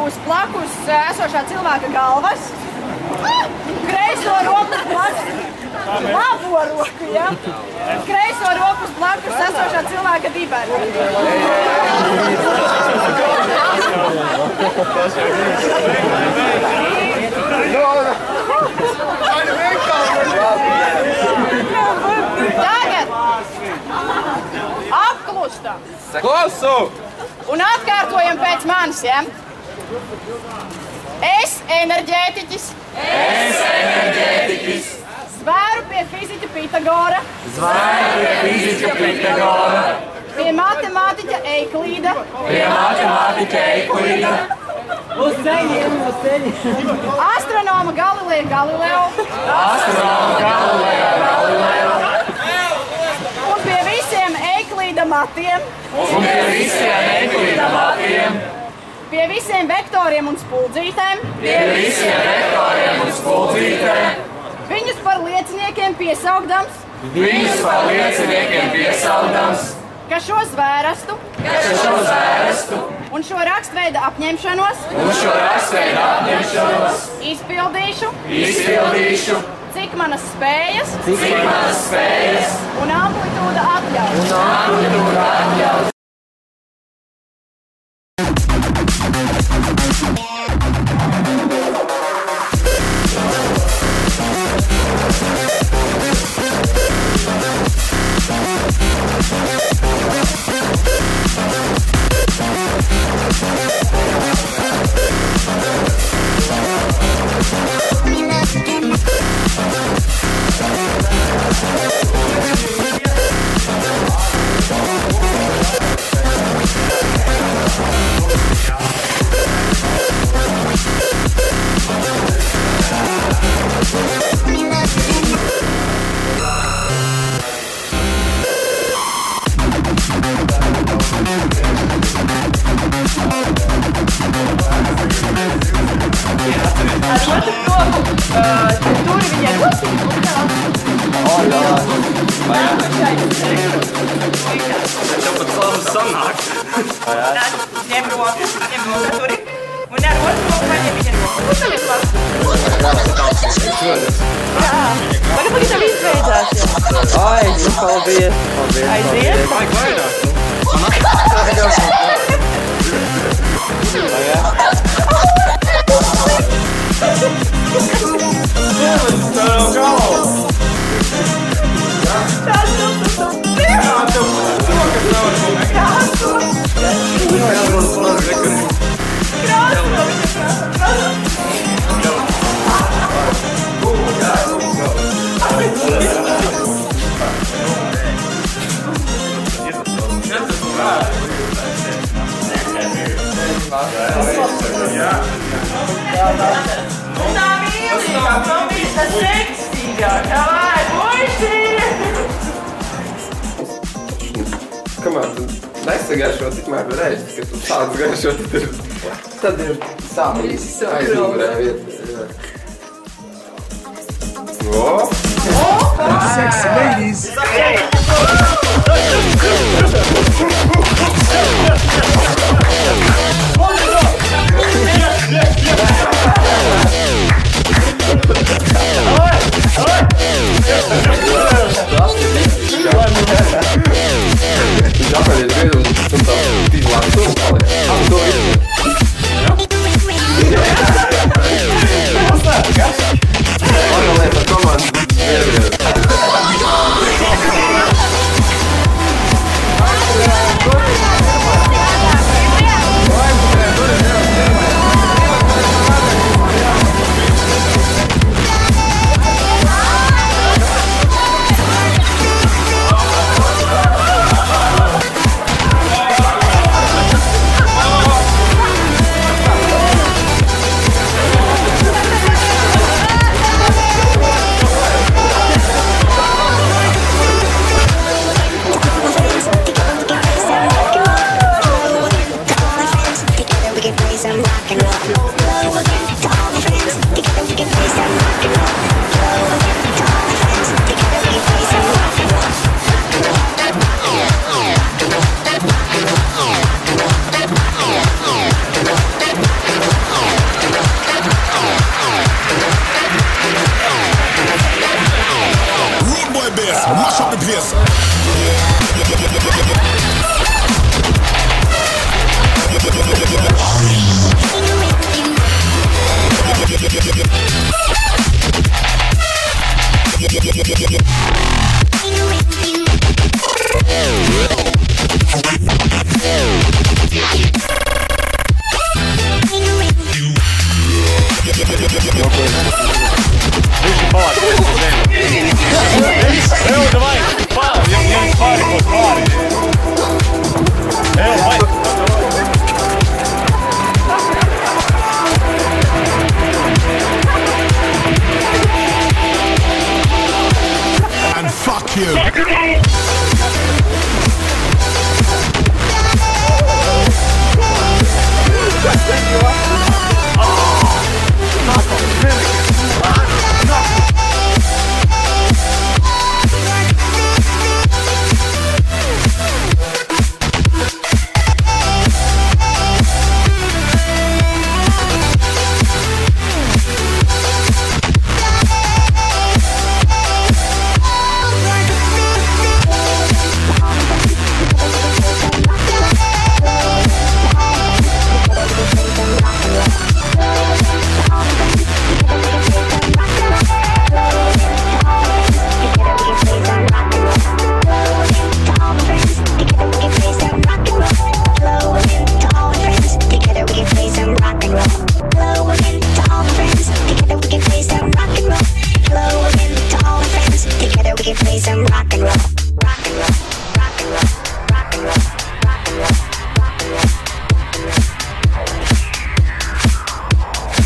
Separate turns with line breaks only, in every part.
Uz blakus esošā cilvēka galvas, kreiso roku blakus, labo roku, ja? Kreiso roku uz blakus esošā cilvēka dibena. Tagad apklustam.
Klausu!
Un atkārtojam pēc manis, ja? Es enerģētiķis. Zvēru pie fizika Pitagora. Pie matemātiķa Eiklīda. Uz ceļiem. Astronoma Galileo. Un pie visiem Eiklīda matiem. Pie visiem vektoriem un spuldzītēm. Viņus par lieciniekiem piesaugdams. Ka šo zvērestu. Un šo rakstveida apņemšanos. Izpildīšu. Cik manas spējas. Un amplitūda atļauj. Ar otru roku turi viņai rociņu un tā.
Tev pat labi sanāk.
Ņem roku turi. Un ar otru roku paņem viņa roku. Kur tev ir klāt? Tagad tev viss beidzās.
Ai, paldies.
Aiziet.
Vajag vairāk.
Tā mīlīgā, tā seksīgā, vai, puiši!
Kamēr tu nesagaišo tikmēr reizi, kad tu sāc gaišot, tad ir sāpīgi aizmugurē vieta.
Sexy ladies!
Apēdiet griedu un tā tīzlāk stūmu paliek. To visu. Organizēt ar komandu Zviedriju.
Выше палатки. Давай, пари, пари. Давай.
And fuck you.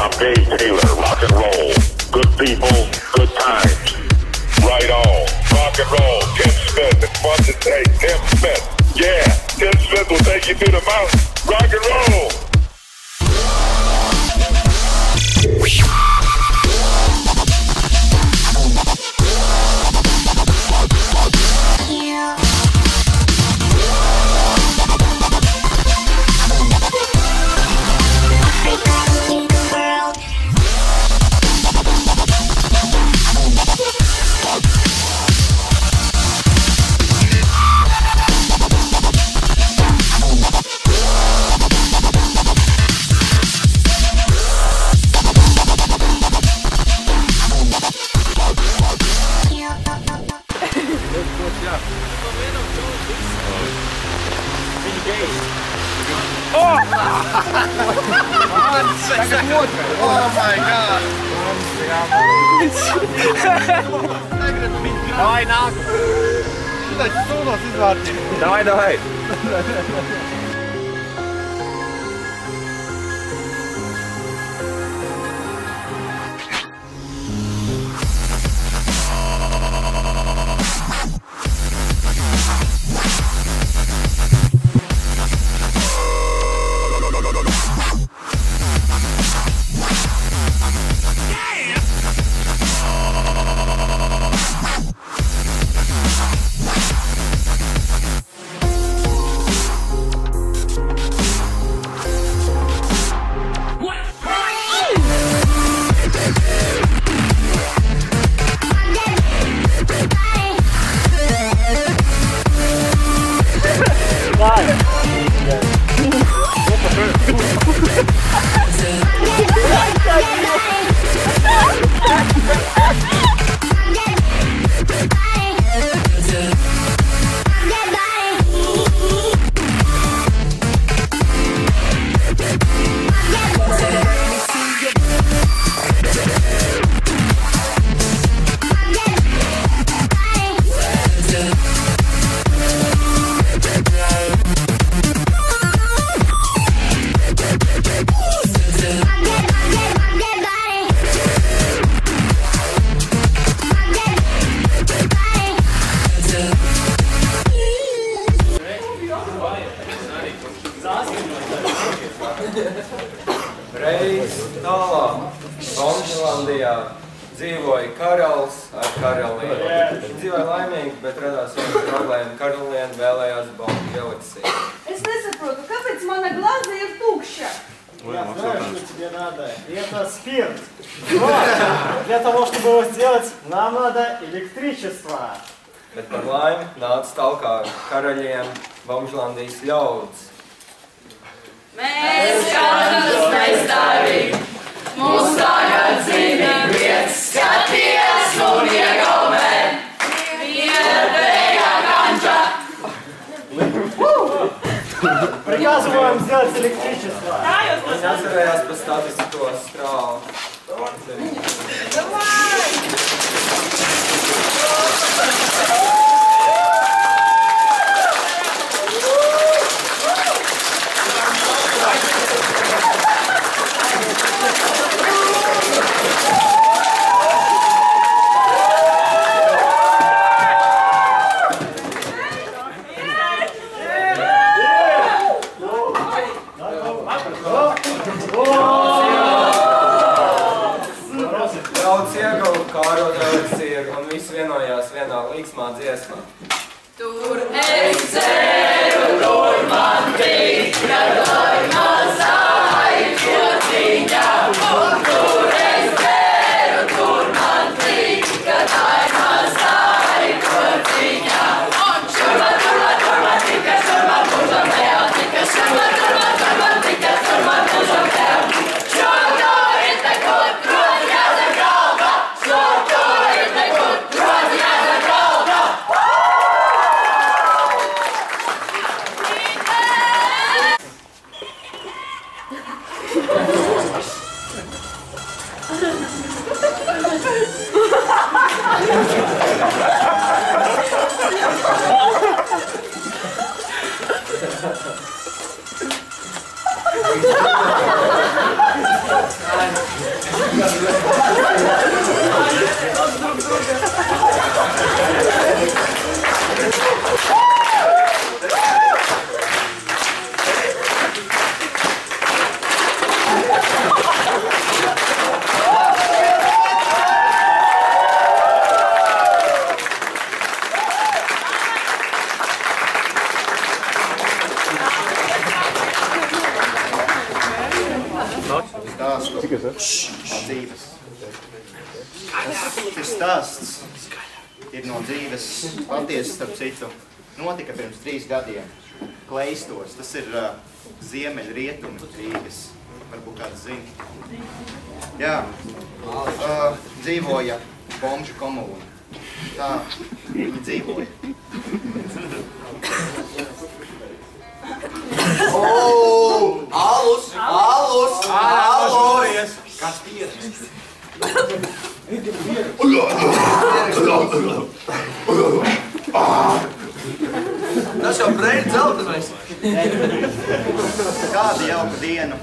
I'm Dave Taylor, rock and roll. Good people, good times. Right on, rock and roll. Tim Smith, it's fun to say Tim Smith. Yeah, Tim Smith will take you to the mountain. Rock and roll.
Давай нахуй. Что у нас изварки?
Давай, давай.
Reiz tālāk Omšlandijā dzīvoja karalis ar karalieni. Viņš dzīvoja laimīgi, bet radās viena problēma. Karalieni vēlējās bombu galaksiju.
Es nesaprotu, kāpēc mana glāze ir tukša?
Я знаю, что тебе надо. И это спирт. Но для того, чтобы его сделать, нам надо электричество.
Bet par laimi nāca talkā karaļiem Omšlandijas ļaudis.
Mēs skatāmies neizstāvīgi, mūs tagad dzīvīgi vietas, skaties un iegaumē, vietējā kanča.
Приказываем сделать электричество.
Viņi atcerējās par statisko strālu. Daudz ieguvu, Kārot eliksīru un visi vienojās vienā līksmā dziesmā.
Tur es ceru, tur man tika mazai kociņa. Un tur es ceru, tur man tika mazai kociņa. Un šurman tika, šurman mūžam vēl tika, šurman tika, šurman mūžam vēl. Šur ir nekur, prot jāza galva, šur ir nekur, prot jāza galva.
Dzīves. Šis stāsts ir no dzīves patiesi, starp citu, notika pirms 3 gadiem. Kleistos, tas ir ziemeļrietumi Rīgas, varbūt kāds zina. Jā, dzīvoja bomžu komūna. Tā viņi dzīvoja.
Alus! Alus! Alus! Kāds pieredz? Tas jau brēļ dzeltenais.
Kādu jauku dienu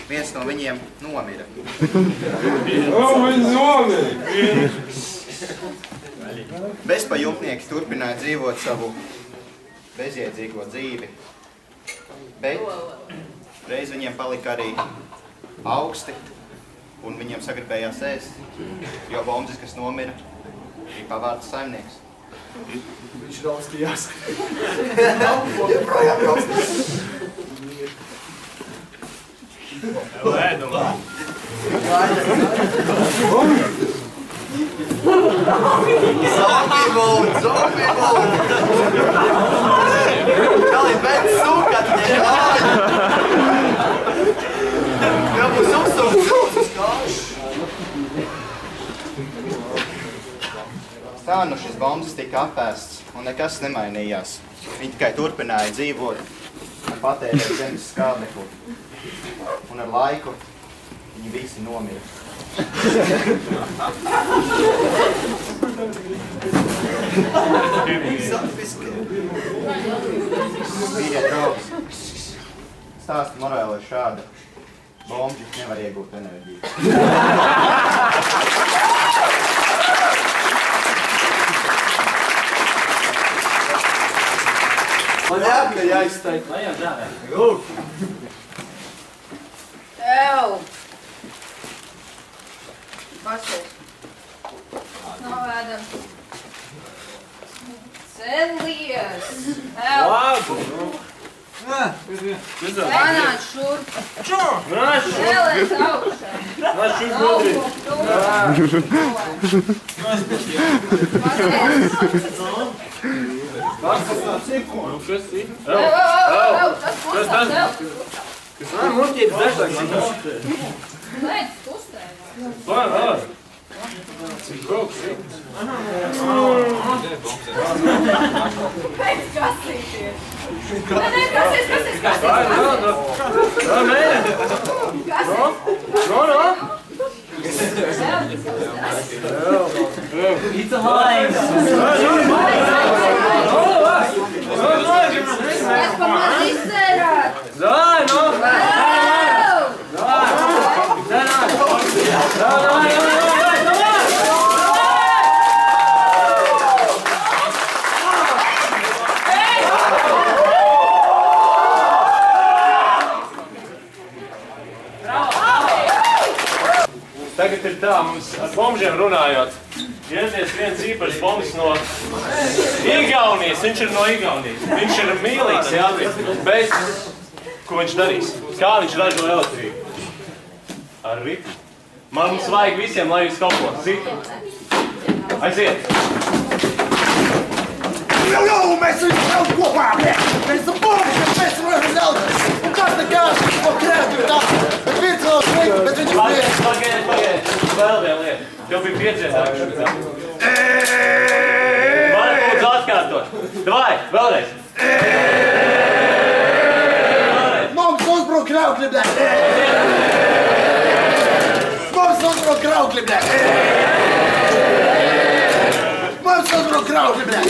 viens no viņiem nomira.
Viņš nomira!
Bezpajumtnieki turpināja dzīvot savu bezjēdzīgo dzīvi. Bet reiz viņiem palika arī augsti, un viņiem sagribējās ēst, jo Bomzis, kas nomira, bija pavārds saimnieks.
Viņš raustījās.
Joprojām raustījās.
Zombie mode! Kali, bet sukat, jā būs uzsūkt
Tā nu šis Bomzis tika apēsts, un nekas nemainījās. Viņi tikai turpināja dzīvot un patērēt zemes skābekli. Un ar laiku viņi visi nomira. Mīļie draugi, stāsta morāli ir šāda. Bomžis nevar iegūt enerģiju.
Man jāpka jāizstāj.
Tev! Pašais. Nav ēdam. Celies! Tev! Panāc šurp! Celies augšā!
It's a line.
Es pamaz izcerāt.
Zai, no!
Tagad ir tā, mums ar bombžiem runājot. Ieradies viens īpašs bombs no Igaunijas, viņš ir no Igaunijas. Viņš ir mīlīgs, jā, bet ko viņš darīs? Kā viņš ražo elektrību? Ar ritmu. Man mums vajag visiem, lai jūs kaut ko citu. Aiziet!
Jo, mēs viņu vēl kopā, mēs esam bombži, mēs runājam uz elektrības. Un kas nekās, ko kreativitāte, bet virtuāls veikt, bet viņš ir prieks.
Pagaid, vēl viena lieta. Tev bija piedziedājuši. Vari lūdzu atkārtot. Davai, vēlreiz.
Mums uzbruk kraukļi, blē. Mums uzbruk kraukļi, blē. Mums uzbruk kraukļi, blē.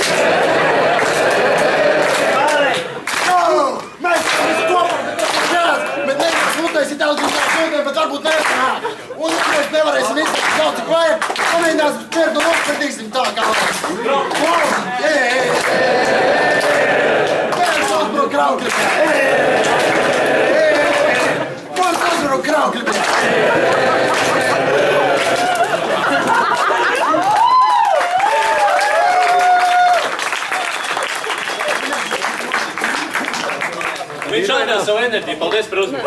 Mēs kopā, bet neviens uztaisīt elektrības šodien, bet varbūt nesanāk. Un mēs nevarēsim izsakt daudz cik vajag, pamēģināsim spērt un uzskatīsim tā kā vajag. Mēs uzbruk kraukļi, blē. Mums uzbruk kraukļi, blē.
Viņš atdeva savu enerģiju. Paldies par uzmanību.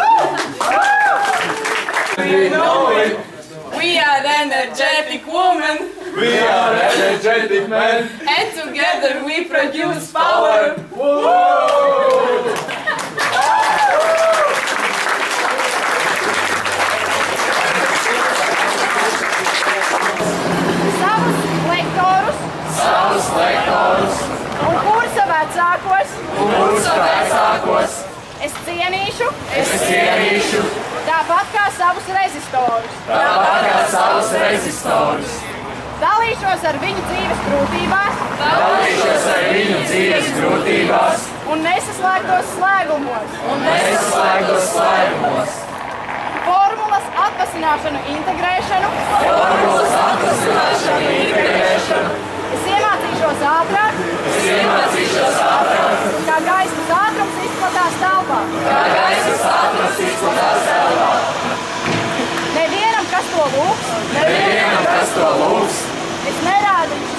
We are energetic women.
We are energetic men.
And together we produce power.
Savus lektorus un kursa vecākos es cienīšu tāpat kā savus rezistorus. Dalīšos ar viņu dzīves grūtībās un nesaslēgtos slēgumos. Formulas atvasināšanu integrēšanu. Es iemācīšos ātrāk, kā gaismas ātrums izplatās telpā. Nevienam, kas to lūgs, es nerādīšu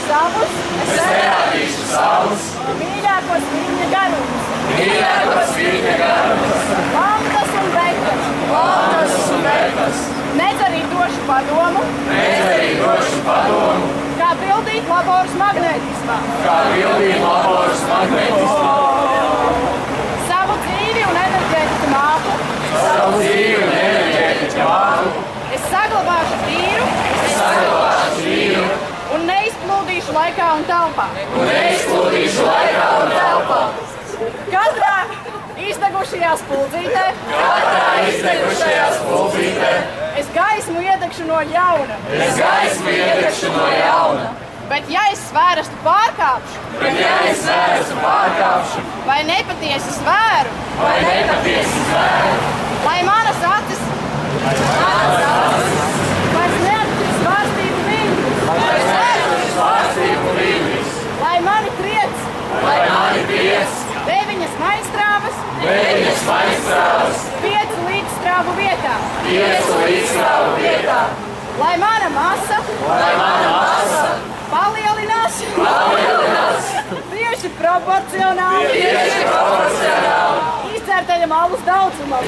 savus, mīļākos viņa garumus. Lamtas un bekas. Nedz arī došu padomu, kā pildīt laborus magnētismā. Savu dzīvi un enerģētiku māku. Es saglabāšu tīru un neizplūdīšu laikā un telpā. Katrā izdegušajā spuldzītē es gaismu iedegšu no jauna. Bet ja es svērstu pārkāpšu, vai nepatiesi svēru, lai manas acis vairs neatšķirs svārstību viņus, lai mani triec, deviņas mainstrāvas, 5 līdzstrāvu vietā, lai mana masa palielinās tieši proporcionāli izdzērtajam alus daudzumam.